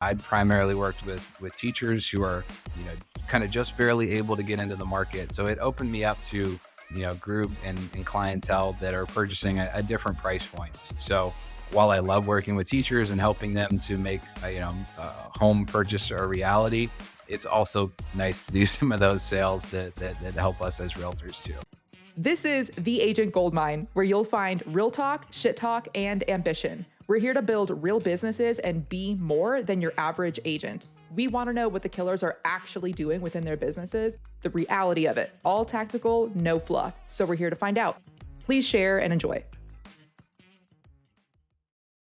I'd primarily worked with teachers who are, kind of just barely able to get into the market. So it opened me up to, group and clientele that are purchasing a different price points. So while I love working with teachers and helping them to make, a home purchase a reality, it's also nice to do some of those sales that help us as realtors too. This is The Agent Goldmine, where you'll find real talk, shit talk, and ambition. We're here to build real businesses and be more than your average agent. We want to know what the killers are actually doing within their businesses, the reality of it. All tactical, no fluff. So we're here to find out. Please share and enjoy.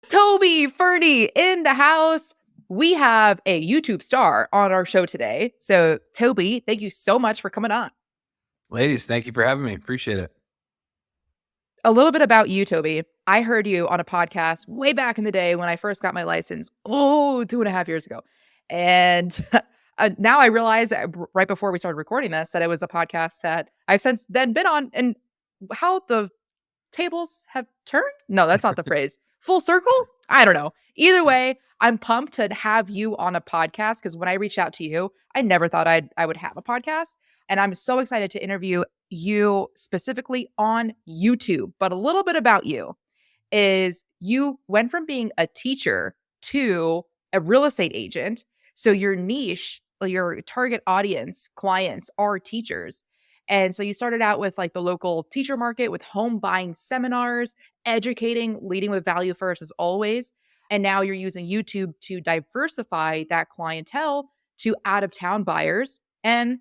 Toby, Fernie in the house. We have a YouTube star on our show today. So Toby, thank you so much for coming on. Ladies, thank you for having me. Appreciate it. A little bit about you, Toby. I heard you on a podcast way back in the day when I first got my license, 2.5 years ago. And now I realize right before we started recording this that it was a podcast that I've since then been on, and how the tables have turned. No, that's not the phrase. Full circle? I don't know. Either way, I'm pumped to have you on a podcast because when I reached out to you, I never thought I would have a podcast. And I'm so excited to interview you specifically on YouTube. But a little bit about you is you went from being a teacher to a real estate agent. So your niche, your target audience, clients are teachers. And so you started out with like the local teacher market with home buying seminars, educating, leading with value first as always. And now you're using YouTube to diversify that clientele to out of town buyers. And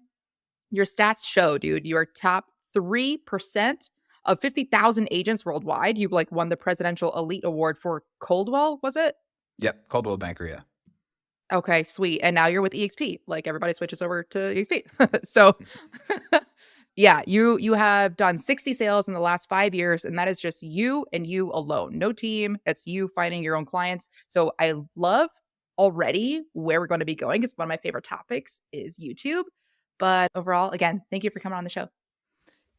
your stats show, dude, you are top 3% of 50,000 agents worldwide. You like won the Presidential Elite Award for Coldwell, was it? Yep, Coldwell Banker, yeah. Okay, sweet. And now you're with EXP. Like everybody switches over to EXP. So yeah, you have done 60 sales in the last 5 years, and that is just you and you alone. No team. It's you finding your own clients. So I love already where we're going to be going because one of my favorite topics is YouTube. But overall, again, thank you for coming on the show.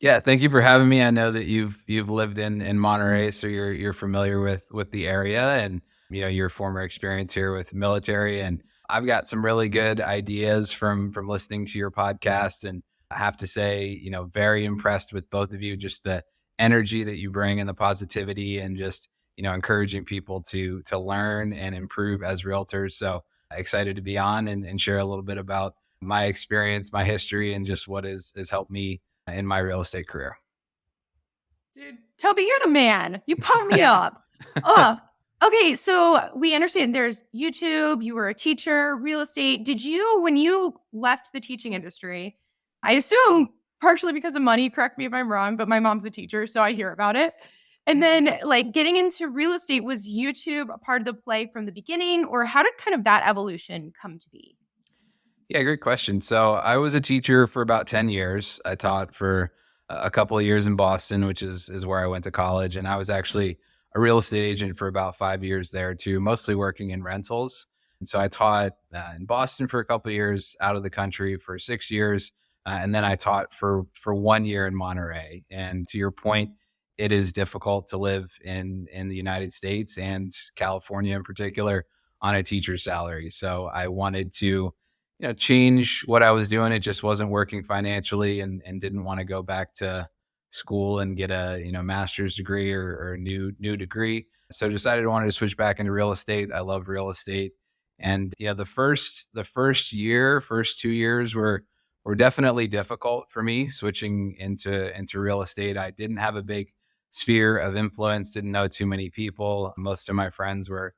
Yeah, thank you for having me. I know that you've lived in Monterey, so you're familiar with the area and your former experience here with the military. And I've got some really good ideas from listening to your podcast. And I have to say, very impressed with both of you, just the energy that you bring and the positivity and just, encouraging people to learn and improve as realtors. So excited to be on and share a little bit about my experience, my history, and just what has helped me in my real estate career. Dude, Toby, you're the man. You pump me up. Oh, okay. So we understand there's YouTube, you were a teacher, real estate. Did you, when you left the teaching industry, I assume partially because of money, correct me if I'm wrong, but my mom's a teacher, so I hear about it. And then like getting into real estate, was YouTube a part of the play from the beginning, or how did kind of that evolution come to be? Yeah, great question. So I was a teacher for about 10 years. I taught for a couple of years in Boston, which is where I went to college. And I was actually a real estate agent for about 5 years there too, mostly working in rentals. And so I taught in Boston for a couple of years, out of the country for 6 years. And then I taught for 1 year in Monterey. And to your point, it is difficult to live in the United States and California in particular on a teacher's salary. So I wanted to change what I was doing. It just wasn't working financially and didn't want to go back to school and get a, master's degree or a new degree. So decided I wanted to switch back into real estate. I love real estate. And yeah, the first 2 years were definitely difficult for me switching into real estate. I didn't have a big sphere of influence, didn't know too many people. Most of my friends were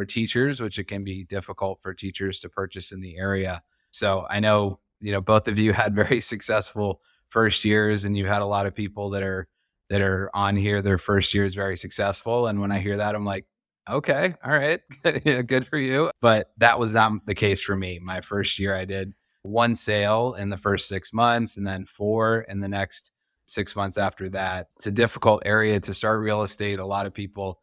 teachers, which it can be difficult for teachers to purchase in the area. So I know, both of you had very successful first years, and you had a lot of people that are on here. Their first year is very successful. And when I hear that, I'm like, okay, all right, good for you. But that was not the case for me. My first year, I did 1 sale in the first 6 months and then 4 in the next 6 months after that. It's a difficult area to start real estate. A lot of people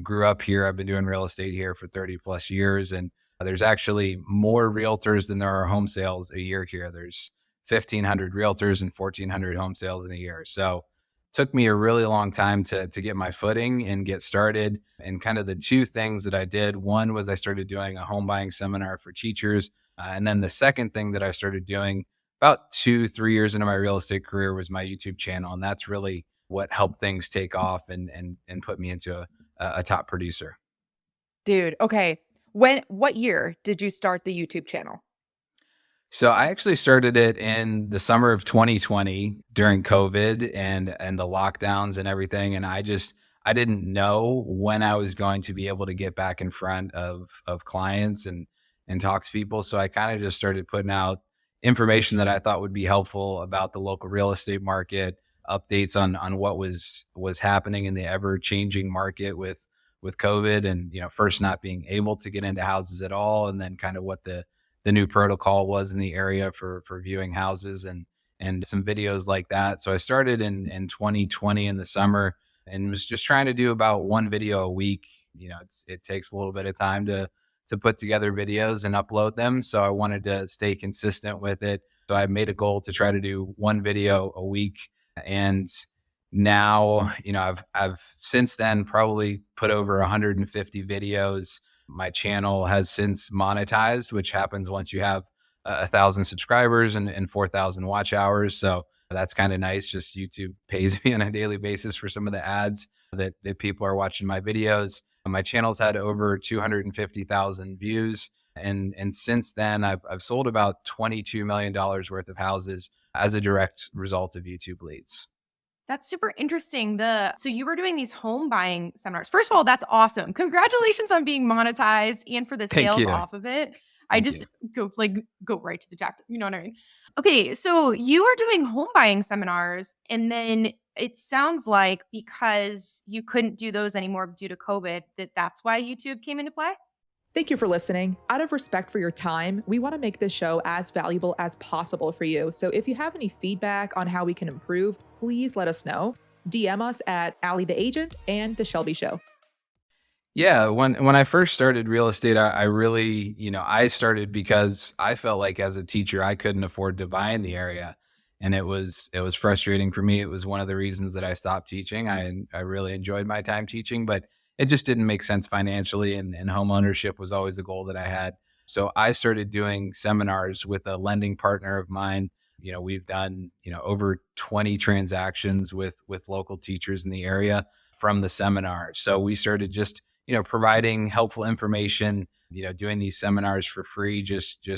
grew up here. I've been doing real estate here for 30 plus years. And there's actually more realtors than there are home sales a year here. There's 1,500 realtors and 1,400 home sales in a year. So took me a really long time to get my footing and get started. And kind of the two things that I did, one was I started doing a home buying seminar for teachers. And then the second thing that I started doing about 2, 3 years into my real estate career was my YouTube channel. And that's really what helped things take off and put me into a top producer. Dude, okay. What year did you start the YouTube channel? So I actually started it in the summer of 2020 during COVID and the lockdowns and everything. And I didn't know when I was going to be able to get back in front of clients and talk to people. So I kind of just started putting out information that I thought would be helpful about the local real estate market, updates on what was happening in the ever changing market with COVID, and first not being able to get into houses at all, and then kind of what the new protocol was in the area for viewing houses, and some videos like that. So I started in 2020 in the summer and was just trying to do about one video a week. It takes a little bit of time to put together videos and upload them. So I wanted to stay consistent with it. So I made a goal to try to do one video a week. And now, I've since then probably put over 150 videos. My channel has since monetized, which happens once you have 1,000 subscribers and 4,000 watch hours. So that's kind of nice. Just YouTube pays me on a daily basis for some of the ads that people are watching my videos. My channel's had over 250,000 views. And since then, I've sold about $22 million worth of houses as a direct result of YouTube leads. That's super interesting. So you were doing these home buying seminars. First of all, that's awesome. Congratulations on being monetized and for the Thank sales you. off of it. I Thank just you. go right to the chapter. You know what I mean? Okay, so you were doing home buying seminars, and then it sounds like because you couldn't do those anymore due to COVID, that's why YouTube came into play. Thank you for listening. Out of respect for your time, we want to make this show as valuable as possible for you. So if you have any feedback on how we can improve, please let us know. DM us at Allie the Agent and The Shelby Show. Yeah, when I first started real estate, I really, I started because I felt like as a teacher, I couldn't afford to buy in the area, and it was frustrating for me. It was one of the reasons that I stopped teaching. I really enjoyed my time teaching, but it just didn't make sense financially, and home ownership was always a goal that I had. So I started doing seminars with a lending partner of mine. We've done over 20 transactions with local teachers in the area from the seminar. So we started just providing helpful information, doing these seminars for free, just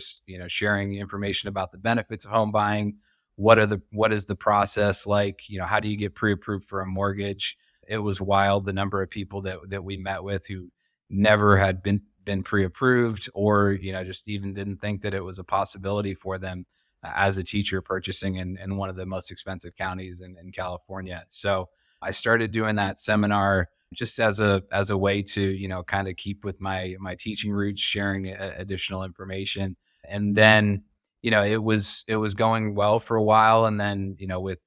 sharing the information about the benefits of home buying. What is the process like? How do you get pre-approved for a mortgage? It was wild, the number of people that we met with who never had been pre-approved, or just even didn't think that it was a possibility for them as a teacher purchasing in one of the most expensive counties in California. So I started doing that seminar just as a way to kind of keep with my teaching roots, sharing additional information. And then it was going well for a while, and then with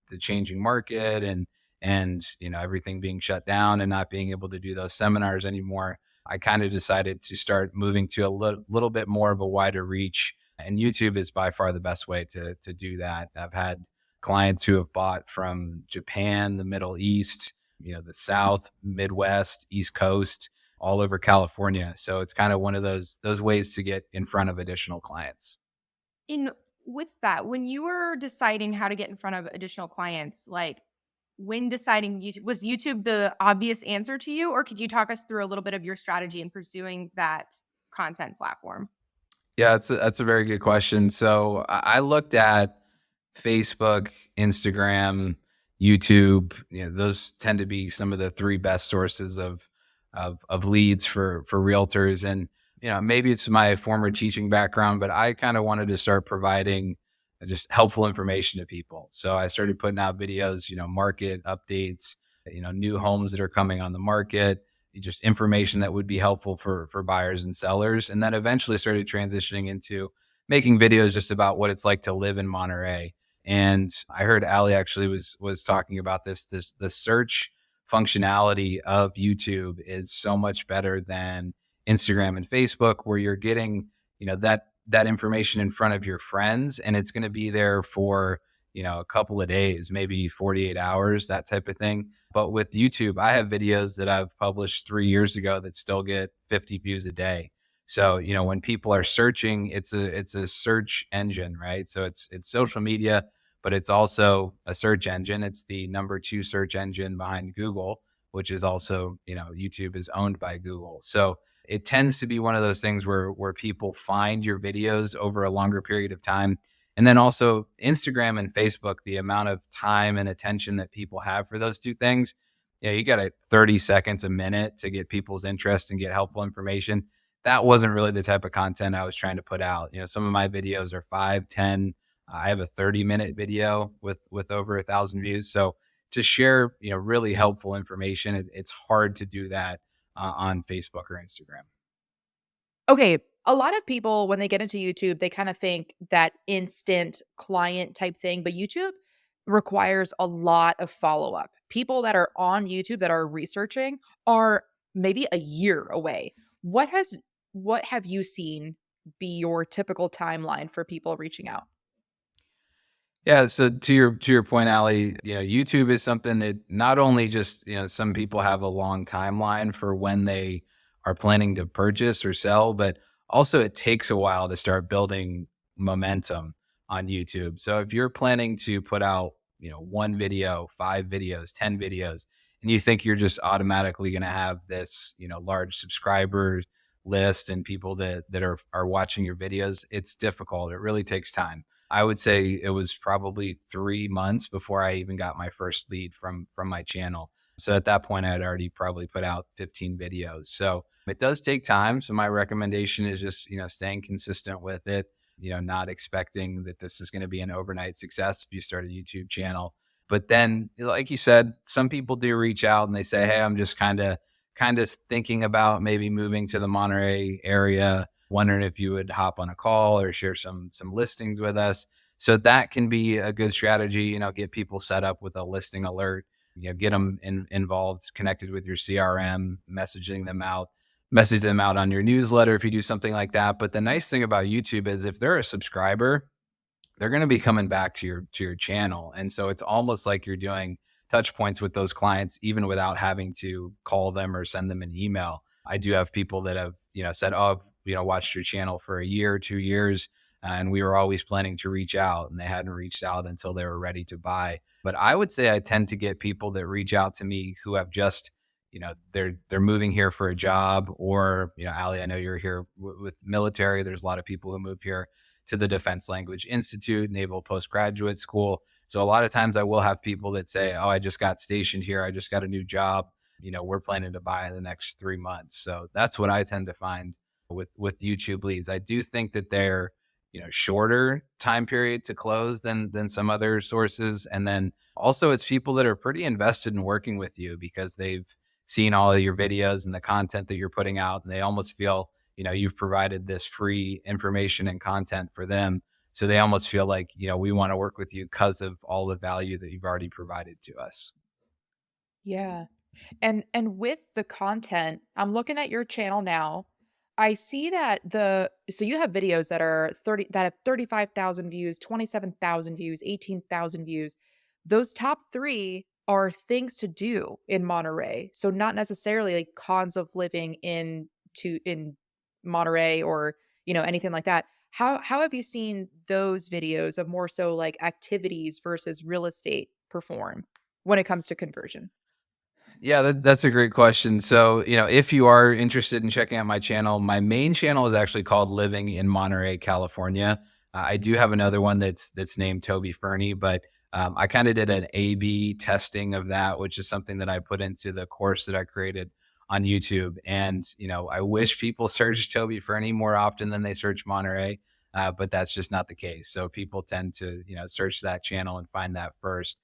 the changing market and everything being shut down and not being able to do those seminars anymore, I kind of decided to start moving to a little bit more of a wider reach. And YouTube is by far the best way to do that. I've had clients who have bought from Japan, the Middle East, the South, Midwest, East Coast, all over California. So it's kind of one of those ways to get in front of additional clients. In with that, when you were deciding how to get in front of additional clients, like when deciding YouTube, was YouTube the obvious answer to you, or could you talk us through a little bit of your strategy in pursuing that content platform? Yeah, that's a very good question. So I looked at Facebook, Instagram, YouTube. Those tend to be some of the three best sources of leads for realtors. And maybe it's my former teaching background, but I kind of wanted to start providing just helpful information to people. So I started putting out videos, market updates, new homes that are coming on the market, just information that would be helpful for buyers and sellers. And then eventually started transitioning into making videos just about what it's like to live in Monterey. And I heard Allie actually was talking about this. The search functionality of YouTube is so much better than Instagram and Facebook, where you're getting that information in front of your friends, and it's going to be there for a couple of days, maybe 48 hours, that type of thing. But with YouTube, I have videos that I've published 3 years ago that still get 50 views a day. So, when people are searching, it's a search engine, right? So it's social media, but it's also a search engine. It's the number two search engine behind Google, which is also, YouTube is owned by Google. So it tends to be one of those things where people find your videos over a longer period of time. And then also Instagram and Facebook, the amount of time and attention that people have for those two things, you got 30 seconds a minute to get people's interest and get helpful information. That wasn't really the type of content I was trying to put out. Some of my videos are 5, 10. I have a 30-minute video with over 1,000 views. So to share, really helpful information, it's hard to do that on Facebook or Instagram. Okay, a lot of people, when they get into YouTube, they kind of think that instant client type thing, but YouTube requires a lot of follow up. People that are on YouTube that are researching are maybe a year away. What have you seen be your typical timeline for people reaching out? Yeah, so to your point, Ali, YouTube is something that not only just, some people have a long timeline for when they are planning to purchase or sell, but also it takes a while to start building momentum on YouTube. So if you're planning to put out, one video, 5 videos, 10 videos, and you think you're just automatically going to have this, large subscriber list and people that are watching your videos, it's difficult. It really takes time. I would say it was probably 3 months before I even got my first lead from my channel. So at that point, I had already probably put out 15 videos. So it does take time. So my recommendation is just, staying consistent with it, not expecting that this is going to be an overnight success if you start a YouTube channel. But then, like you said, some people do reach out and they say, "Hey, I'm just kind of thinking about maybe moving to the Monterey area, wondering if you would hop on a call or share some listings with us." So that can be a good strategy, get people set up with a listing alert, get them involved, connected with your CRM, message them out on your newsletter if you do something like that. But the nice thing about YouTube is if they're a subscriber, they're going to be coming back to your channel. And so it's almost like you're doing touch points with those clients, even without having to call them or send them an email. I do have people that have, said, "Oh, watched your channel for a year, 2 years, and we were always planning to reach out," and they hadn't reached out until they were ready to buy. But I would say I tend to get people that reach out to me who have just, they're moving here for a job, or, Ali, I know you're here with military. There's a lot of people who move here to the Defense Language Institute, Naval Postgraduate School. So a lot of times I will have people that say, "Oh, I just got stationed here. I just got a new job. We're planning to buy in the next 3 months." So that's what I tend to find with YouTube leads. I do think that they're, shorter time period to close than some other sources. And then also it's people that are pretty invested in working with you because they've seen all of your videos and the content that you're putting out, and they almost feel, you've provided this free information and content for them. So they almost feel like, we want to work with you because of all the value that you've already provided to us. Yeah. And with the content, I'm looking at your channel now. I see that so you have videos that have 35,000 views, 27,000 views, 18,000 views. Those top 3 are things to do in Monterey. So not necessarily like cons of living in Monterey or, anything like that. How have you seen those videos of more so like activities versus real estate perform when it comes to conversion? Yeah, that's a great question. So, if you are interested in checking out my channel, my main channel is actually called Living in Monterey, California. I do have another one that's named Toby Fernie, but I kind of did an A/B testing of that, which is something that I put into the course that I created on YouTube. And I wish people search Toby Fernie more often than they search Monterey, but that's just not the case. So people tend to search that channel and find that first.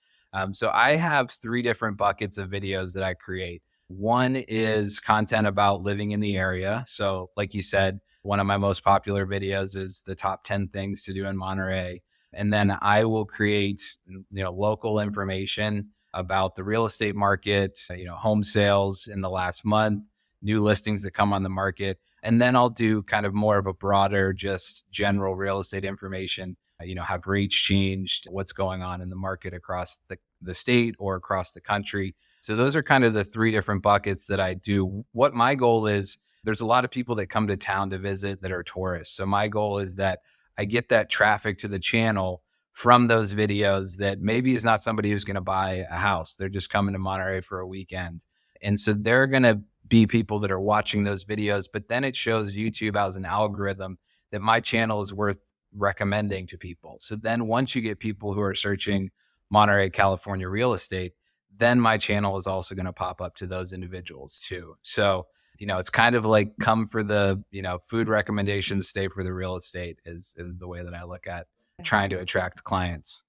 So I have 3 different buckets of videos that I create. One is content about living in the area. So like you said, one of my most popular videos is the top 10 things to do in Monterey. And then I will create, local information about the real estate market, home sales in the last month, new listings that come on the market. And then I'll do kind of more of a broader, just general real estate information, have rates changed, what's going on in the market across the state or across the country. So those are kind of the three different buckets that I do. What my goal is, there's a lot of people that come to town to visit that are tourists. So my goal is that I get that traffic to the channel from those videos that maybe is not somebody who's going to buy a house. They're just coming to Monterey for a weekend. And so they're going to be people that are watching those videos, but then it shows YouTube as an algorithm that my channel is worth recommending to people. So then once you get people who are searching Monterey, California real estate, then my channel is also going to pop up to those individuals too. So, it's kind of like come for the, food recommendations, stay for the real estate is the way that I look at trying to attract clients.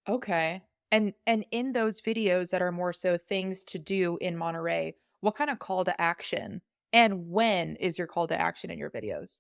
Okay. And in those videos that are more so things to do in Monterey, what kind of call to action and when is your call to action in your videos?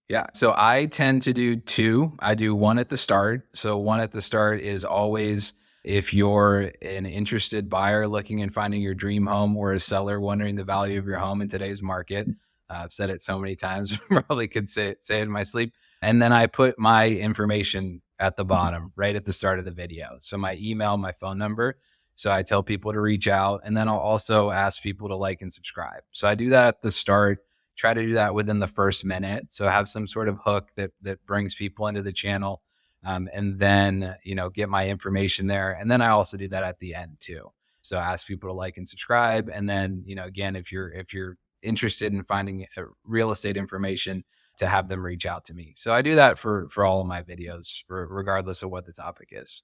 Yeah. So I tend to do two. I do one at the start. So one at the start is always if you're an interested buyer looking and finding your dream home or a seller wondering the value of your home in today's market. I've said it so many times, probably could say it in my sleep. And then I put my information at the bottom, right at the start of the video. So my email, my phone number. So I tell people to reach out, and then I'll also ask people to like and subscribe. So I do that at the start, try to do that within the first minute. So have some sort of hook that brings people into the channel. And then, get my information there. And then I also do that at the end too. So ask people to like and subscribe. And then, again, if you're interested in finding real estate information, to have them reach out to me. So I do that for all of my videos, regardless of what the topic is.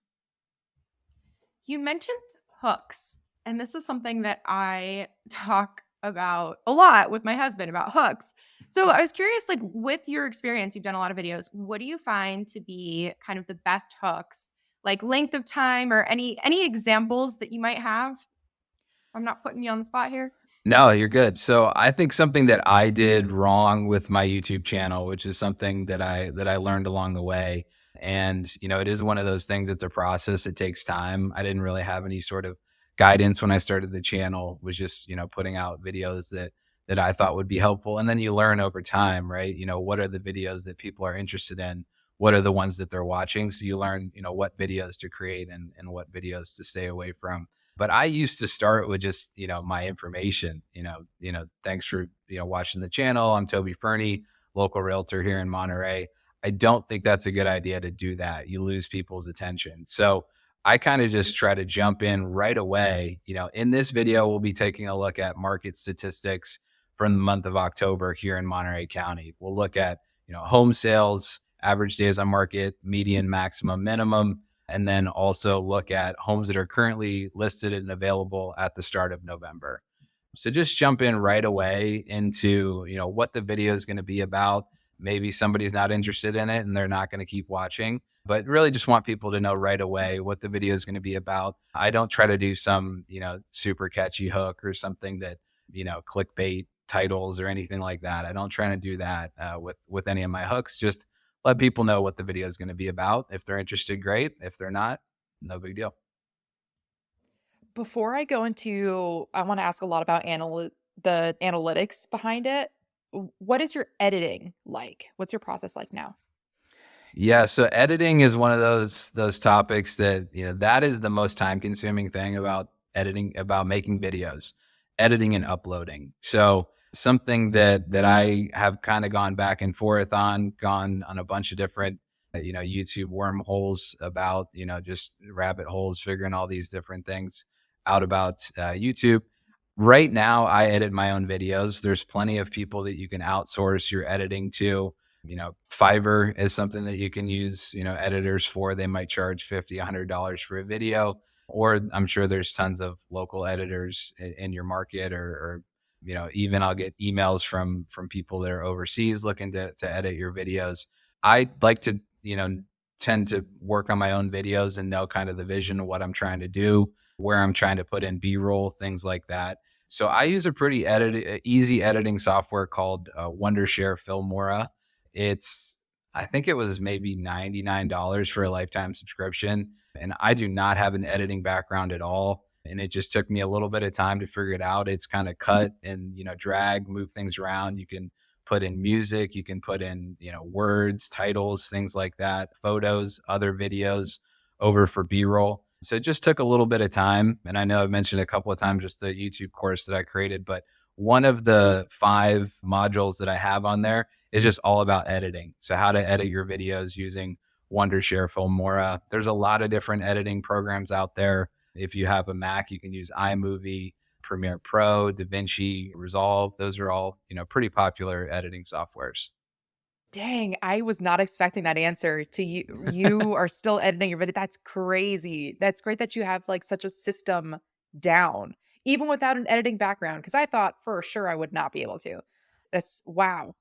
You mentioned hooks, and this is something that I talk about a lot with my husband about hooks. So I was curious, like with your experience, you've done a lot of videos. What do you find to be kind of the best hooks, like length of time or any examples that you might have? I'm not putting you on the spot here. No, you're good. So I think something that I did wrong with my YouTube channel, which is something that I learned along the way. And, it is one of those things, it's a process. It takes time. I didn't really have any sort of guidance when I started the channel, was just, putting out videos that I thought would be helpful. And then you learn over time, right? What are the videos that people are interested in? What are the ones that they're watching? So you learn, what videos to create and what videos to stay away from. But I used to start with just, my information, thanks for, watching the channel. I'm Toby Fernie, local realtor here in Monterey. I don't think that's a good idea to do that. You lose people's attention. So I kind of just try to jump in right away. In this video, we'll be taking a look at market statistics from the month of October here in Monterey County. We'll look at, home sales, average days on market, median, maximum, minimum, and then also look at homes that are currently listed and available at the start of November. So just jump in right away into, what the video is going to be about. Maybe somebody's not interested in it and they're not going to keep watching, but really just want people to know right away what the video is going to be about. I don't try to do some, super catchy hook or something that, clickbait titles or anything like that. I don't try to do that with any of my hooks. Just let people know what the video is going to be about. If they're interested, great. If they're not, no big deal. Before I go into, I want to ask a lot about the analytics behind it. What is your editing like? What's your process like now? Yeah, so editing is one of those topics that, that is the most time consuming thing about editing, about making videos, editing and uploading. So something that I have kind of gone back and forth on, gone on a bunch of different, YouTube wormholes about, just rabbit holes, figuring all these different things out about YouTube. Right now, I edit my own videos. There's plenty of people that you can outsource your editing to. Fiverr is something that you can use, editors for. They might charge $50, $100 for a video, or I'm sure there's tons of local editors in your market, or even I'll get emails from people that are overseas looking to edit your videos. I like to, tend to work on my own videos and know kind of the vision of what I'm trying to do, where I'm trying to put in B-roll, things like that. So I use a pretty easy editing software called Wondershare Filmora. I think it was maybe $99 for a lifetime subscription. And I do not have an editing background at all. And it just took me a little bit of time to figure it out. It's kind of cut and, drag, move things around. You can put in music, you can put in, words, titles, things like that, photos, other videos over for B-roll. So it just took a little bit of time. And I know I've mentioned a couple of times just the YouTube course that I created, but one of the 5 modules that I have on there is just all about editing. So how to edit your videos using Wondershare, Filmora. There's a lot of different editing programs out there. If you have a Mac, you can use iMovie, Premiere Pro, DaVinci, Resolve. Those are all, pretty popular editing softwares. Dang, I was not expecting that answer to you. You are still editing your video. That's crazy. That's great that you have like such a system down, even without an editing background. Cause I thought for sure I would not be able to. That's wow.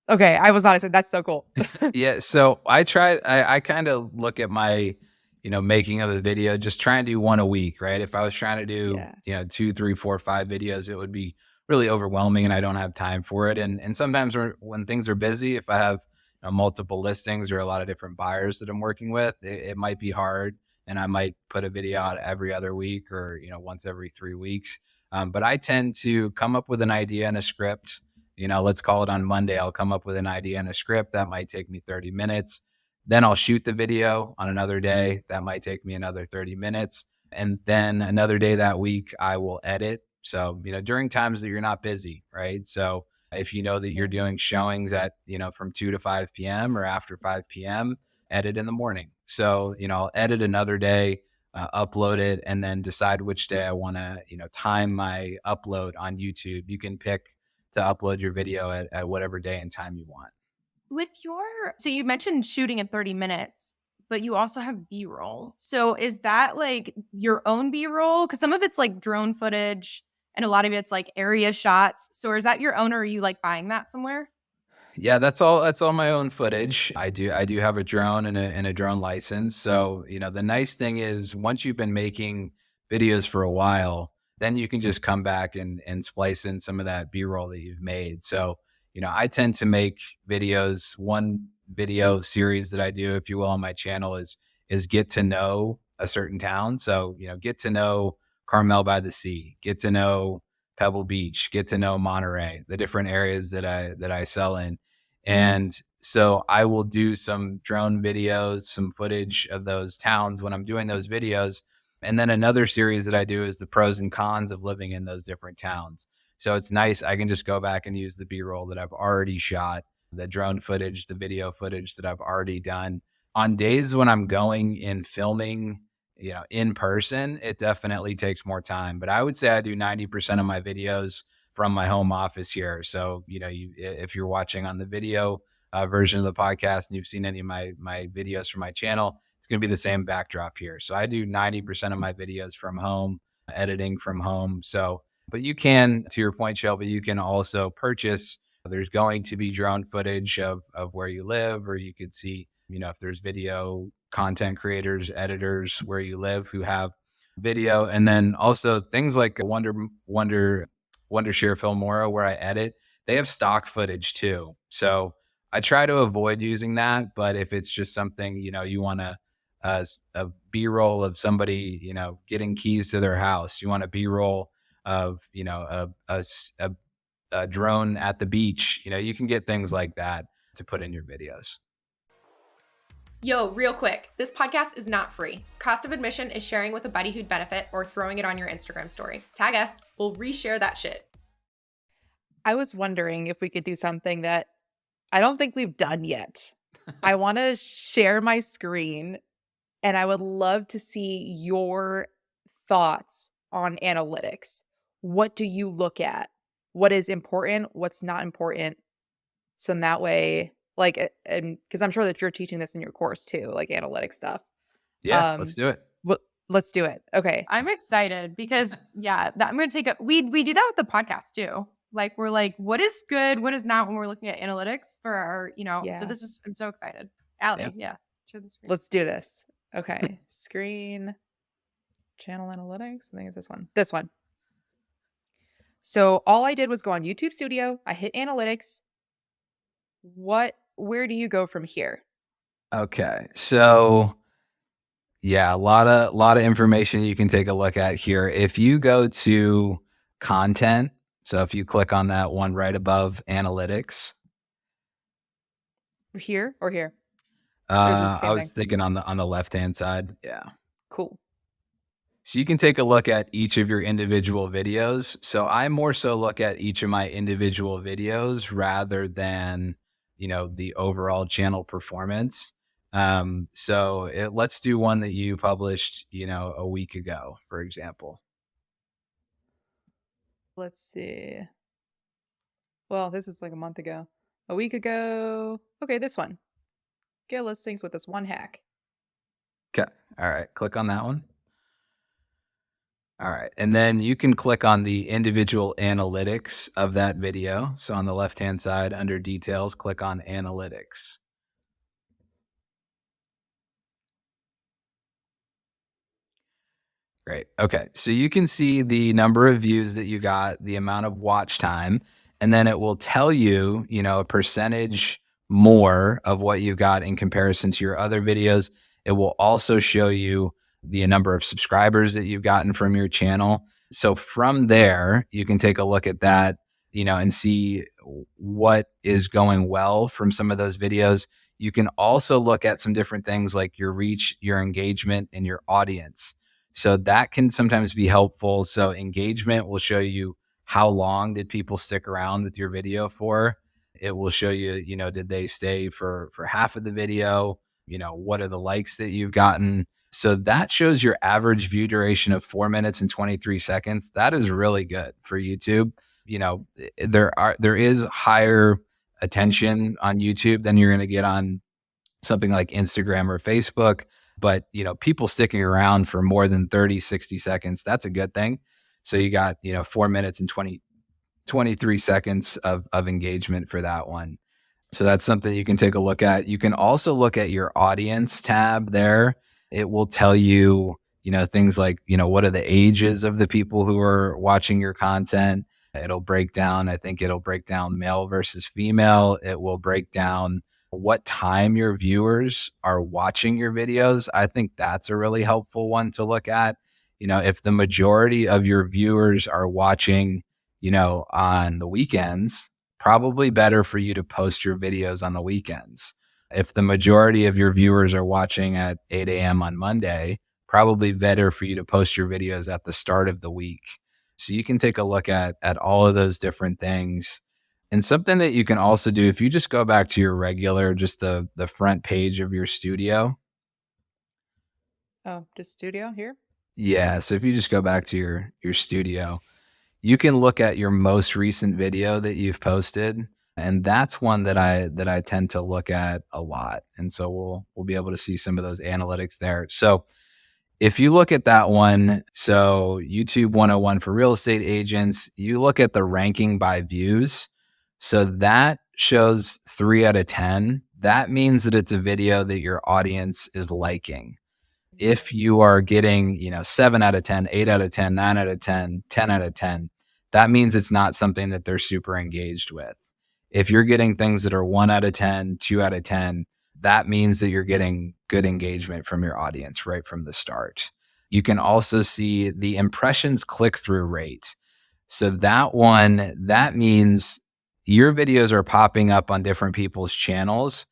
Okay. I was not expecting that's so cool. Yeah. So I kind of look at my, making of the video, just try and do one a week, right? If I was trying to do, Yeah. 2, 3, 4, 5 videos, it would be really overwhelming and I don't have time for it. And sometimes when things are busy, if I have multiple listings or a lot of different buyers that I'm working with, it might be hard. And I might put a video out every other week or, once every 3 weeks. But I tend to come up with an idea and a script. Let's call it on Monday. I'll come up with an idea and a script that might take me 30 minutes. Then I'll shoot the video on another day. That might take me another 30 minutes. And then another day that week, I will edit. So, during times that you're not busy, right? So if you know that you're doing showings at, from 2 to 5 p.m. or after 5 p.m., edit in the morning. So, I'll edit another day, upload it, and then decide which day I want to, time my upload on YouTube. You can pick to upload your video at whatever day and time you want. So you mentioned shooting in 30 minutes, but you also have B-roll. So is that like your own B-roll? Because some of it's like drone footage and a lot of it's like area shots. So is that your own or are you like buying that somewhere? Yeah, that's all my own footage. I do have a drone and a drone license. So, the nice thing is once you've been making videos for a while, then you can just come back and splice in some of that B-roll that you've made. So, I tend to make videos. One video series that I do, if you will, on my channel is get to know a certain town. So, get to know Carmel by the Sea, get to know Pebble Beach, get to know Monterey, the different areas that I sell in. And so I will do some drone videos, some footage of those towns when I'm doing those videos. And then another series that I do is the pros and cons of living in those different towns. So it's nice. I can just go back and use the B-roll that I've already shot, the drone footage, the video footage that I've already done. On days when I'm going and filming, in person, it definitely takes more time. But I would say I do 90% of my videos from my home office here. So, if you're watching on the video version of the podcast and you've seen any of my videos from my channel, it's going to be the same backdrop here. So I do 90% of my videos from home, editing from home. So, but you can, to your point, Shelby, you can also purchase. There's going to be drone footage of where you live, or you could see, if there's video content creators, editors where you live who have video. And then also things like Wondershare Filmora where I edit, they have stock footage too. So I try to avoid using that. But if it's just something, you want a B-roll of somebody, getting keys to their house, you want a B-roll of, a drone at the beach, you can get things like that to put in your videos. Yo, real quick, this podcast is not free. Cost of admission is sharing with a buddy who'd benefit or throwing it on your Instagram story. Tag us, we'll reshare that shit. I was wondering if we could do something that I don't think we've done yet. I want to share my screen and I would love to see your thoughts on analytics. What do you look at? What is important? What's not important? So in that way, like, and because I'm sure that you're teaching this in your course too, like analytics stuff. Yeah, let's do it. Let's do it. Okay. I'm excited because I'm going to take we do that with the podcast too. Like we're like, what is good? What is not when we're looking at analytics for our, so I'm so excited. Allie, share the screen. Let's do this. Okay. Screen, channel analytics. I think it's this one. So all I did was go on YouTube Studio. I hit analytics. Where do you go from here? Okay. So yeah, a lot of information you can take a look at here. If you go to content, so if you click on that one right above analytics, Here or here? Or is it the I same was thing? thinking on the left-hand side. Yeah. Cool. So you can take a look at each of your individual videos. So I more so look at each of my individual videos rather than, the overall channel performance. Let's do one that you published, a week ago, for example. Let's see. Well, this is like a month ago. A week ago. Okay, this one. Get listings with this one hack. Okay. All right. Click on that one. All right. And then you can click on the individual analytics of that video. So on the left-hand side under details, click on analytics. Great. Okay. So you can see the number of views that you got, the amount of watch time, and then it will tell you, a percentage more of what you got in comparison to your other videos. It will also show you the number of subscribers that you've gotten from your channel. So from there, you can take a look at that, and see what is going well from some of those videos. You can also look at some different things like your reach, your engagement, and your audience. So that can sometimes be helpful. So engagement will show you how long did people stick around with your video for. It will show you, did they stay for half of the video? What are the likes that you've gotten? So that shows your average view duration of 4 minutes and 23 seconds. That is really good for YouTube. There is higher attention on YouTube than you're going to get on something like Instagram or Facebook. But, people sticking around for more than 30, 60 seconds, that's a good thing. So you got, 4 minutes and 23 seconds of engagement for that one. So that's something you can take a look at. You can also look at your audience tab there. It will tell you, things like, what are the ages of the people who are watching your content. It'll break down male versus female. It will break down what time your viewers are watching your videos. I think that's a really helpful one to look at. If the majority of your viewers are watching, on the weekends, probably better for you to post your videos on the weekends. If the majority of your viewers are watching at 8 a.m. on Monday, probably better for you to post your videos at the start of the week. So you can take a look at all of those different things. And something that you can also do, if you just go back to your regular, just the front page of your studio. Oh, just studio here? Yeah. So if you just go back to your studio, you can look at your most recent video that you've posted. And that's one that I tend to look at a lot. And so we'll be able to see some of those analytics there. So if you look at that one, so YouTube 101 for real estate agents, you look at the ranking by views. So that shows 3 out of 10. That means that it's a video that your audience is liking. If you are getting, 7 out of 10, 8 out of 10, 9 out of 10, 10 out of 10, that means it's not something that they're super engaged with. If you're getting things that are 1 out of 10, 2 out of 10, that means that you're getting good engagement from your audience right from the start. You can also see the impressions click-through rate. So that means your videos are popping up on different people's channels,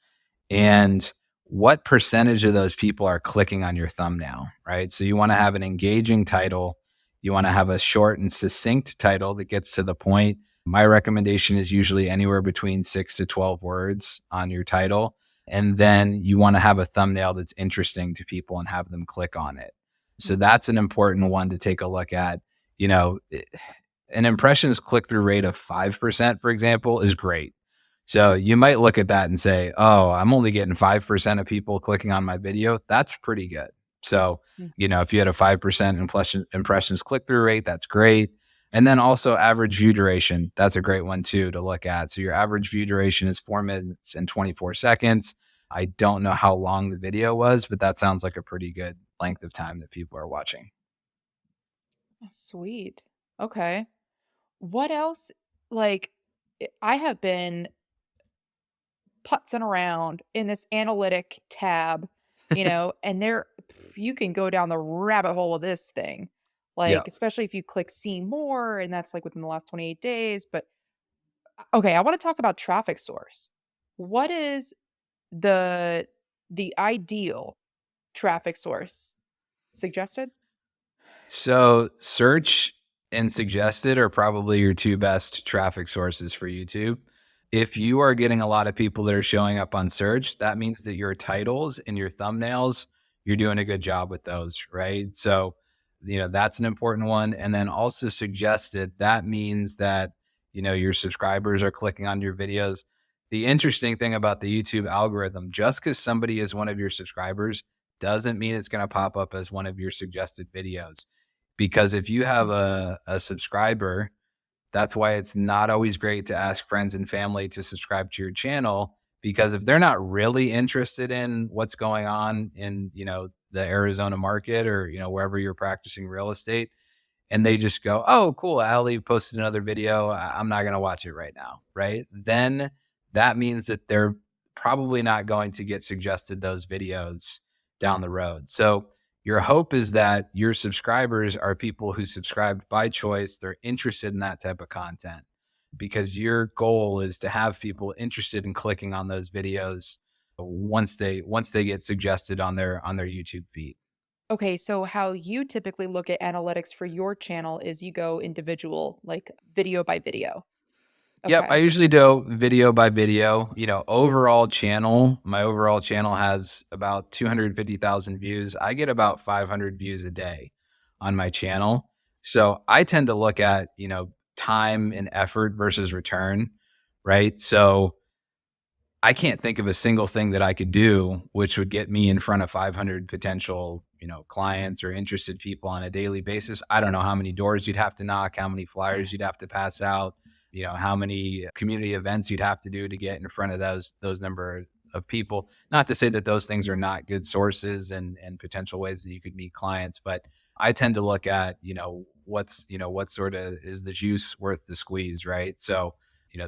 and what percentage of those people are clicking on your thumbnail, right? So you want to have an engaging title. You want to have a short and succinct title that gets to the point. My recommendation is usually anywhere between 6 to 12 words on your title. And then you want to have a thumbnail that's interesting to people and have them click on it. So that's an important one to take a look at. An impressions click-through rate of 5%, for example, is great. So you might look at that and say, oh, I'm only getting 5% of people clicking on my video. That's pretty good. So, if you had a 5% impressions click-through rate, that's great. And then also average view duration. That's a great one too to look at. So your average view duration is 4 minutes and 24 seconds. I don't know how long the video was, but that sounds like a pretty good length of time that people are watching. Oh, sweet. Okay. What else? Like, I have been putzing around in this analytic tab, and you can go down the rabbit hole of this thing. Yeah. Like, especially if you click see more, and that's like within the last 28 days. But okay, I want to talk about traffic source. What is the ideal traffic source suggested? So search and suggested are probably your two best traffic sources for YouTube. If you are getting a lot of people that are showing up on search, that means that your titles and your thumbnails, you're doing a good job with those, right? So, that's an important one. And then also suggested, that means that, your subscribers are clicking on your videos. The interesting thing about the YouTube algorithm, just because somebody is one of your subscribers doesn't mean it's going to pop up as one of your suggested videos. Because if you have a subscriber, that's why it's not always great to ask friends and family to subscribe to your channel, because if they're not really interested in what's going on in, the Arizona market or, wherever you're practicing real estate, and they just go, "Oh, cool, Ali posted another video. I'm not going to watch it right now." Right? Then that means that they're probably not going to get suggested those videos down the road. So your hope is that your subscribers are people who subscribed by choice. They're interested in that type of content, because your goal is to have people interested in clicking on those videos once they get suggested on their YouTube feed. Okay, so how you typically look at analytics for your channel is you go individual, like video by video. Yep, I Okay. usually do video by video. My overall channel has about 250,000 views. I get about 500 views a day on my channel. So I tend to look at, time and effort versus return, right? So I can't think of a single thing that I could do which would get me in front of 500 potential, clients or interested people on a daily basis. I don't know how many doors you'd have to knock, how many flyers you'd have to pass out, how many community events you'd have to do to get in front of those number of people. Not to say that those things are not good sources and potential ways that you could meet clients, but I tend to look at, what sort of is the juice worth the squeeze, right? So,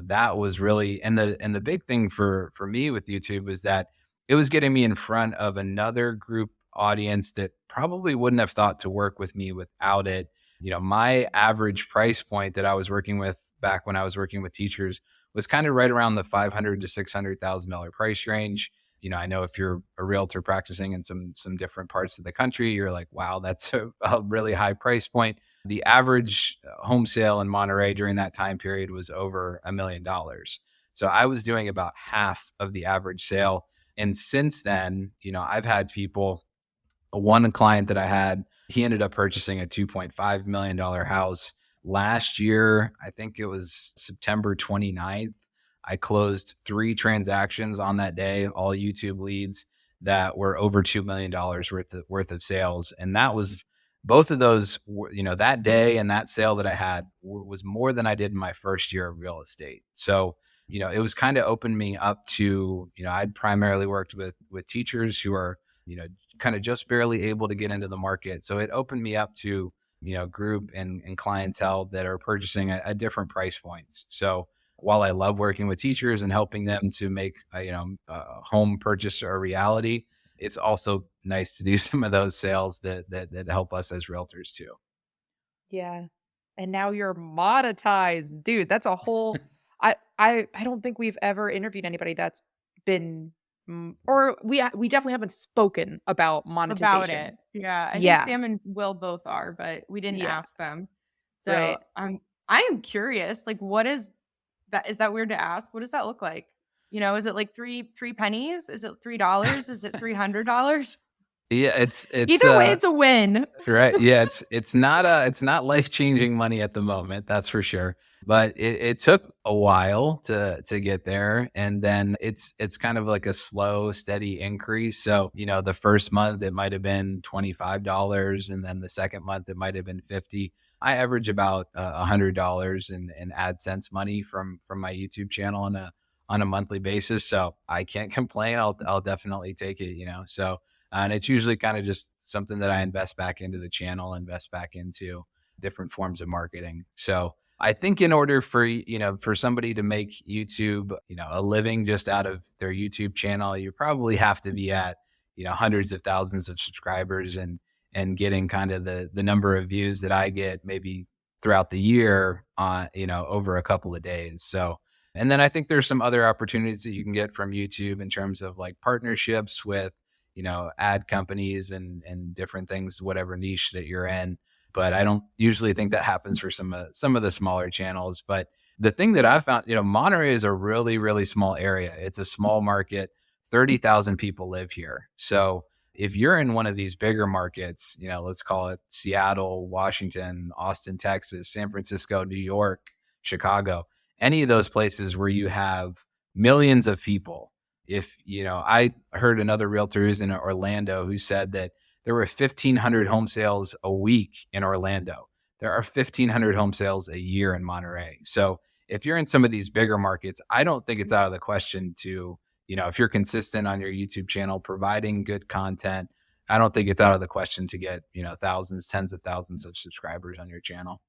that was really, and the big thing for me with YouTube was that it was getting me in front of another group audience that probably wouldn't have thought to work with me without it. My average price point that I was working with back when I was working with teachers was kind of right around the $500,000 to $600,000 price range. I know if you're a realtor practicing in some different parts of the country, you're like, wow, that's a really high price point. The average home sale in Monterey during that time period was over $1 million. So I was doing about half of the average sale. And since then, I've had people, one client that I had, he ended up purchasing a $2.5 million house last year. I think it was September 29th. I closed 3 transactions on that day, all YouTube leads that were over $2 million worth of sales. And that was both of those, that day and that sale that I had was more than I did in my first year of real estate. So, it was kind of opened me up to, I'd primarily worked with teachers who are, kind of just barely able to get into the market. So it opened me up to, group and clientele that are purchasing at different price points. So while I love working with teachers and helping them to make a home purchase a reality, it's also nice to do some of those sales that help us as realtors too. Yeah. And now you're monetized. Dude, that's a whole I don't think we've ever interviewed anybody that's been or we definitely haven't spoken about About monetization. it. Yeah. I think Yeah. Sam and Will both are, but we didn't Yeah. ask them. So Right. I am curious, like, what is that? Is that weird to ask? What does that look like? Is it like three pennies? Is it $3? Is it $300? Yeah, it's Either way, it's a win. right. Yeah, it's not life-changing money at the moment, that's for sure. But it took a while to get there. And then it's kind of like a slow, steady increase. So, the first month it might have been $25, and then the second month it might have been 50. I average about $100 in AdSense money from my YouTube channel on a monthly basis. So I can't complain. I'll definitely take it, So and it's usually kind of just something that I invest back into the channel, invest back into different forms of marketing. So I think in order for somebody to make YouTube, a living just out of their YouTube channel, you probably have to be at, hundreds of thousands of subscribers and getting kind of the number of views that I get maybe throughout the year on, over a couple of days. So And then I think there's some other opportunities that you can get from YouTube in terms of like partnerships with, ad companies and different things, whatever niche that you're in. But I don't usually think that happens for some of the smaller channels. But the thing that I found, Monterey is a really, really small area. It's a small market. 30,000 people live here. So if you're in one of these bigger markets, let's call it Seattle, Washington, Austin, Texas, San Francisco, New York, Chicago, any of those places where you have millions of people. If, I heard another realtor who's in Orlando who said that there were 1,500 home sales a week in Orlando. There are 1,500 home sales a year in Monterey. So if you're in some of these bigger markets, I don't think it's out of the question to, if you're consistent on your YouTube channel, providing good content, I don't think it's out of the question to get, thousands, tens of thousands of subscribers on your channel.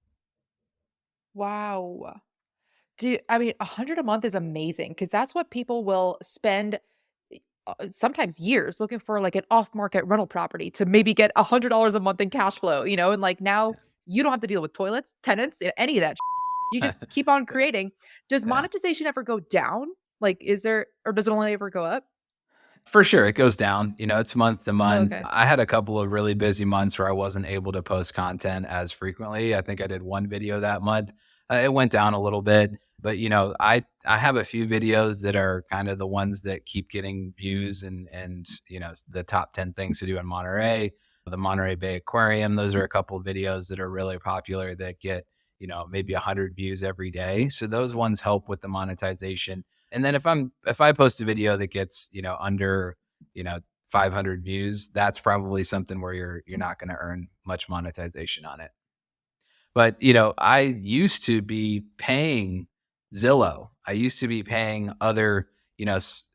Wow. I mean, 100 a month is amazing because that's what people will spend sometimes years looking for like an off-market rental property to maybe get $100 a month in cash flow, and like now you don't have to deal with toilets, tenants, any of that. You just keep on creating. Does Yeah. monetization ever go down? Like, or does it only ever go up? For sure, it goes down. It's month to Oh, month. okay. I had a couple of really busy months where I wasn't able to post content as frequently. I think I did one video that month. It went down a little bit, but I have a few videos that are kind of the ones that keep getting views and the top 10 things to do in Monterey, the Monterey Bay Aquarium. Those are a couple of videos that are really popular that get maybe 100 views every day. So those ones help with the monetization. And then if I post a video that gets, under, 500 views, that's probably something where you're not going to earn much monetization on it. But, I used to be paying Zillow. I used to be paying other,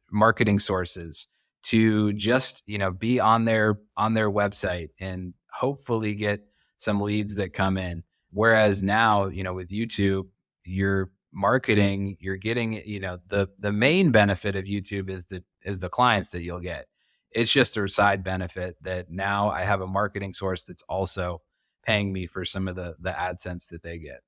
marketing sources to just, be on their website and hopefully get some leads that come in. Whereas now, with YouTube, you're marketing, you're getting, the main benefit of YouTube is the clients that you'll get. It's just a side benefit that now I have a marketing source that's also paying me for some of the AdSense that they get.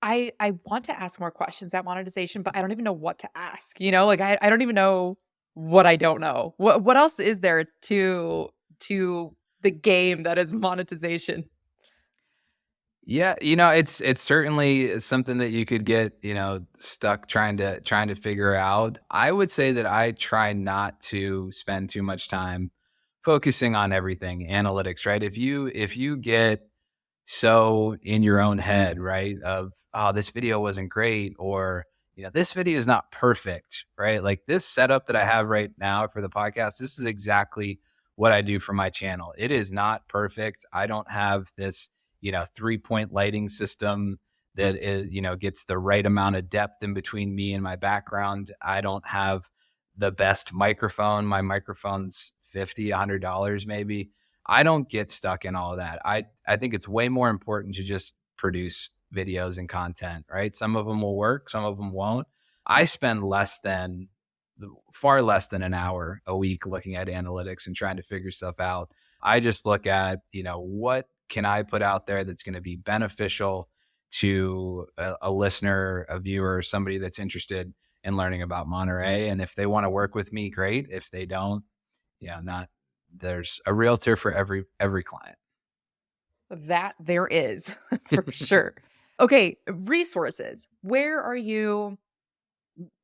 I want to ask more questions about monetization, but I don't even know what to ask. Like I don't even know what I don't know. What else is there to the game that is monetization? Yeah, it's certainly something that you could get, stuck trying to figure out. I would say that I try not to spend too much time focusing on everything analytics, right? If you get so in your own head, right, of, oh, this video wasn't great, or this video is not perfect, right? Like this setup that I have right now for the podcast, this is exactly what I do for my channel. It is not perfect. I don't have this 3-point lighting system that is, gets the right amount of depth in between me and my background. I don't have the best microphone. My microphone's $50, $100 maybe. I don't get stuck in all of that. I think it's way more important to just produce videos and content, right? Some of them will work, some of them won't. I spend far less than an hour a week looking at analytics and trying to figure stuff out. I just look at, what can I put out there that's going to be beneficial to a listener, a viewer, somebody that's interested in learning about Monterey. And if they want to work with me, great. If they don't, not, there's a realtor for every client. That there is for sure. Okay, resources. Where are you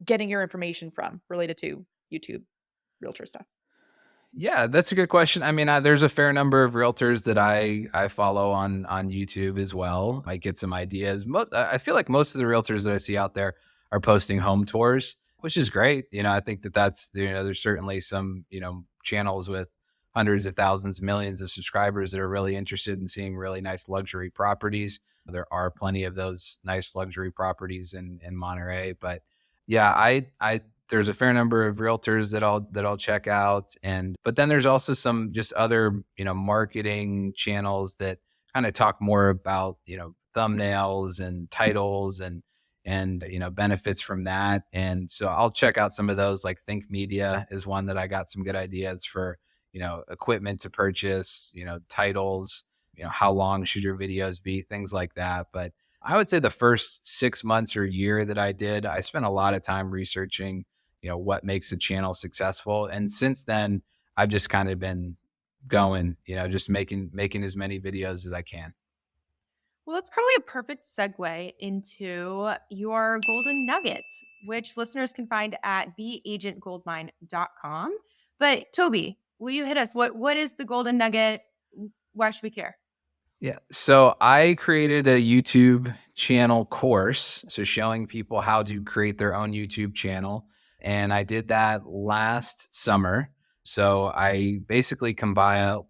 getting your information from related to YouTube realtor stuff? Yeah, that's a good question. I mean, there's a fair number of realtors that I follow on YouTube as well. I get some ideas. I feel like most of the realtors that I see out there are posting home tours, which is great. I think that's there's certainly some channels with hundreds of thousands, millions of subscribers that are really interested in seeing really nice luxury properties. There are plenty of those nice luxury properties in Monterey, but yeah, I there's a fair number of realtors that I'll check out, but then there's also some just other marketing channels that kind of talk more about thumbnails and titles and benefits from that. And so I'll check out some of those. Like Think Media is one that I got some good ideas for equipment to purchase, titles, how long should your videos be, things like that. But I would say the first 6 months or year that I spent a lot of time researching, what makes a channel successful. And since then, I've just kind of been going, just making as many videos as I can. Well, that's probably a perfect segue into your golden nugget, which listeners can find at theagentgoldmine.com. But Toby, will you hit us? What is the golden nugget? Why should we care? Yeah. So I created a YouTube channel course, so showing people how to create their own YouTube channel. And I did that last summer. So I basically compiled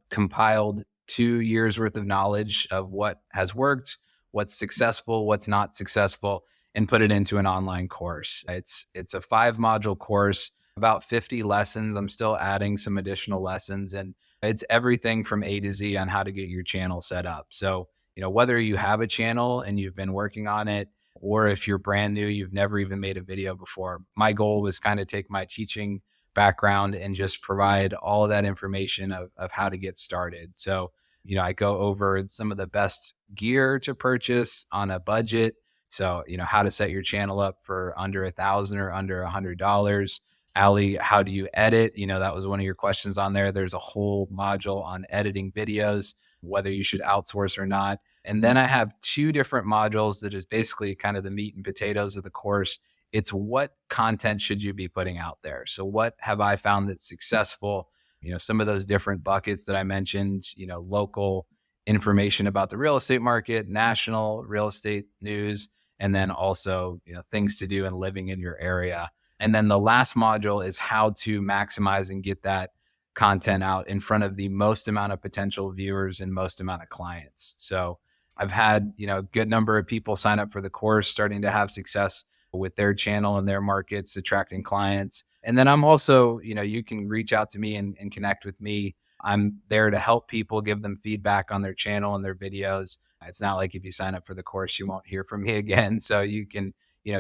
2 years worth of knowledge of what has worked, what's successful, what's not successful, and put it into an online course. It's a 5 module course, about 50 lessons. I'm still adding some additional lessons, and it's everything from A to Z on how to get your channel set up. So, whether you have a channel and you've been working on it, or if you're brand new, you've never even made a video before, my goal was kind of take my teaching background and just provide all of that information of how to get started. So, I go over some of the best gear to purchase on a budget. So, how to set your channel up for under $1,000 or under $100. Ali, how do you edit? That was one of your questions on there. There's a whole module on editing videos, whether you should outsource or not. And then I have 2 different modules that is basically kind of the meat and potatoes of the course. It's what content should you be putting out there? So what have I found that's successful? Some of those different buckets that I mentioned, local information about the real estate market, national real estate news, and then also, things to do and living in your area. And then the last module is how to maximize and get that content out in front of the most amount of potential viewers and most amount of clients. So I've had, a good number of people sign up for the course, starting to have success with their channel and their markets, attracting clients. And then I'm also, you can reach out to me and connect with me. I'm there to help people, give them feedback on their channel and their videos. It's not like if you sign up for the course, you won't hear from me again. So you can,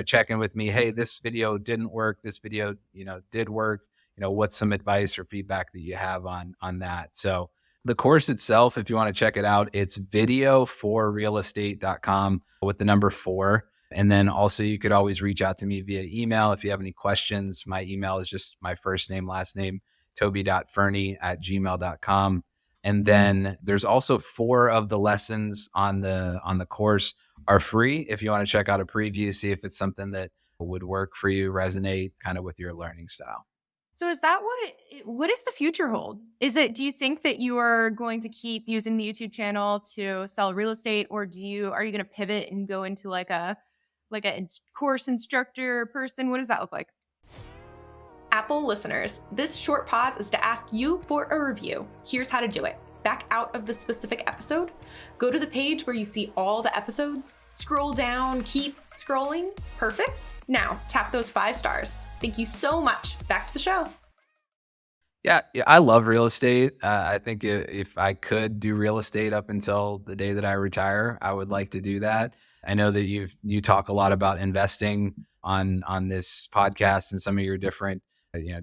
check in with me. Hey, this video didn't work. This video, did work. What's some advice or feedback that you have on that? So the course itself, if you want to check it out, it's video4realestate.com with the number 4. And then also you could always reach out to me via email if you have any questions. My email is just my first name, last name, toby.fernie@gmail.com. And then there's also 4 of the lessons on the course are free. If you want to check out a preview, see if it's something that would work for you, resonate kind of with your learning style. So is that what does the future hold? Do you think that you are going to keep using the YouTube channel to sell real estate, or are you going to pivot and go into like a course instructor person? What does that look like? Apple listeners, this short pause is to ask you for a review. Here's how to do it. Back out of the specific episode, go to the page where you see all the episodes, scroll down, keep scrolling. Perfect. Now tap those 5 stars. Thank you so much. Back to the show. Yeah, I love real estate. I think if I could do real estate up until the day that I retire, I would like to do that. I know that you talk a lot about investing on this podcast and some of your different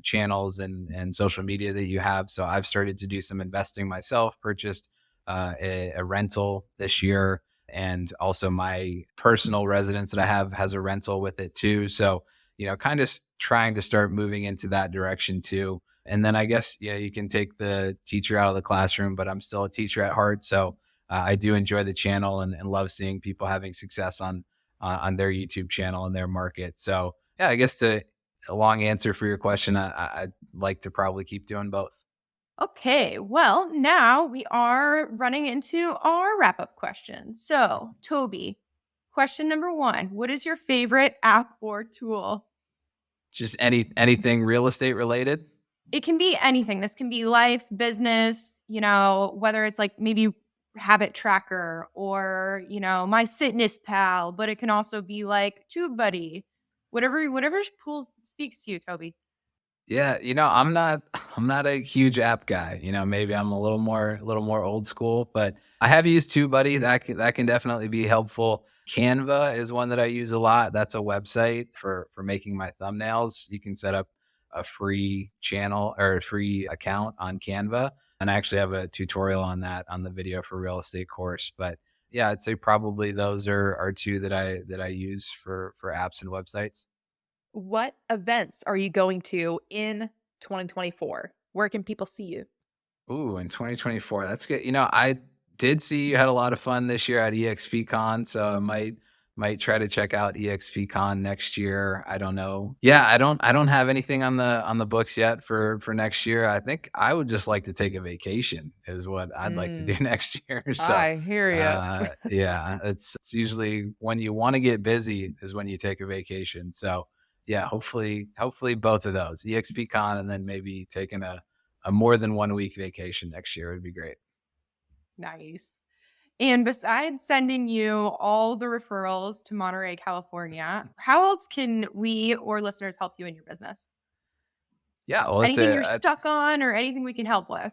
channels and social media that you have. So I've started to do some investing myself, purchased a rental this year, and also my personal residence that I have has a rental with it too. So, kind of trying to start moving into that direction too. And then I guess, you can take the teacher out of the classroom, but I'm still a teacher at heart. So I do enjoy the channel and love seeing people having success on their YouTube channel and their market. So yeah, I guess a long answer for your question, I'd like to probably keep doing both. Okay, well, now we are running into our wrap-up question. So, Toby, question number 1, what is your favorite app or tool? Just anything real estate related? It can be anything. This can be life, business, whether it's like maybe habit tracker or, my fitness pal, but it can also be like TubeBuddy, whatever speaks to you, Toby. Yeah, I'm not a huge app guy. Maybe I'm a little more old school, but I have used TubeBuddy. That can definitely be helpful. Canva is one that I use a lot. That's a website for making my thumbnails. You can set up a free channel or a free account on Canva, and I actually have a tutorial on that on the Video for Real Estate course. But yeah, I'd say probably those are two that I use for apps and websites. What events are you going to in 2024? Where can people see you? Ooh, in 2024, that's good. I did see you had a lot of fun this year at EXPCon, so I might try to check out EXPCon next year. I don't know. Yeah, I don't have anything on the books yet for next year. I think I would just like to take a vacation is what I'd like to do Mm, next year. So, I hear you. yeah, it's usually when you want to get busy is when you take a vacation. So, yeah, hopefully both of those, EXPCon and then maybe taking a more than 1 week vacation next year would be great. Nice. And besides sending you all the referrals to Monterey, California, how else can we or listeners help you in your business? Yeah, well, Anything you're stuck on or anything we can help with?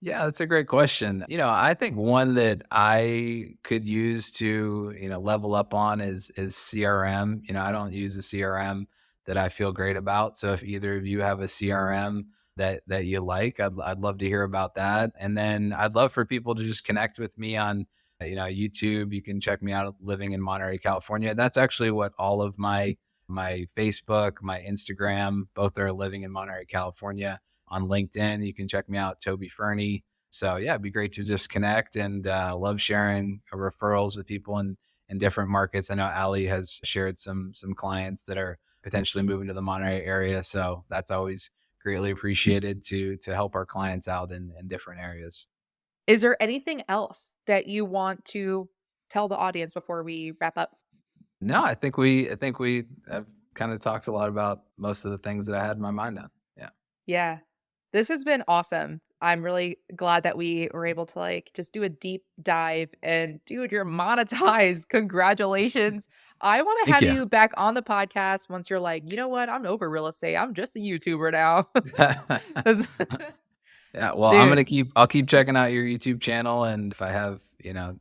yeah, that's a great question. I think one that I could use to, level up on is CRM. I don't use a CRM that I feel great about. So if either of you have a CRM that you like, I'd love to hear about that. And then I'd love for people to just connect with me on, YouTube. You can check me out living in Monterey, California. That's actually what all of my Facebook, my Instagram, both are living in Monterey, California. On LinkedIn, you can check me out, Toby Fernie. So yeah, it'd be great to just connect and love sharing referrals with people in different markets. I know Ali has shared some clients that are potentially moving to the Monterey area, so that's always greatly appreciated to help our clients out in different areas. Is there anything else that you want to tell the audience before we wrap up? No, I think we have kind of talked a lot about most of the things that I had in my mind on. Yeah. Yeah. This has been awesome. I'm really glad that we were able to just do a deep dive and dude, you're monetized. Congratulations. I want to Thank have you. you back on the podcast once you're like, you know what? I'm over real estate. I'm just a YouTuber now. Yeah, well, Dude, I'll keep checking out your YouTube channel, and if I have,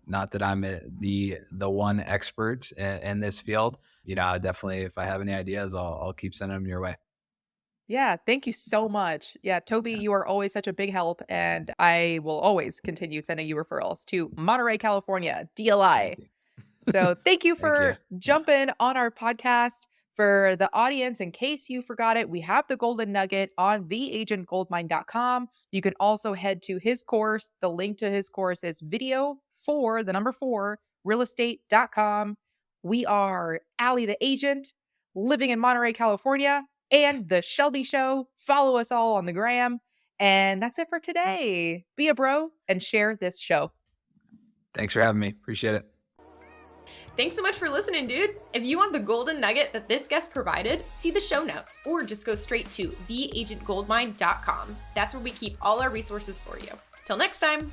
not that I'm the one expert in this field, I definitely, if I have any ideas, I'll keep sending them your way. yeah, thank you so much. Yeah, Toby, Yeah, you are always such a big help, and I will always continue sending you referrals to Monterey, California, DLI. thank you. So thank you Thank you. for Yeah, jumping on our podcast. For the audience, in case you forgot it, we have the Golden Nugget on theagentgoldmine.com. You can also head to his course. The link to his course is video for the number 4 realestate.com. We are Allie the Agent, living in Monterey, California, and the Shelby Show. Follow us all on the gram. And that's it for today. Be a bro and share this show. thanks for having me. Appreciate it. Thanks so much for listening, dude. If you want the golden nugget that this guest provided, see the show notes or just go straight to theagentgoldmine.com. That's where we keep all our resources for you. Till next time.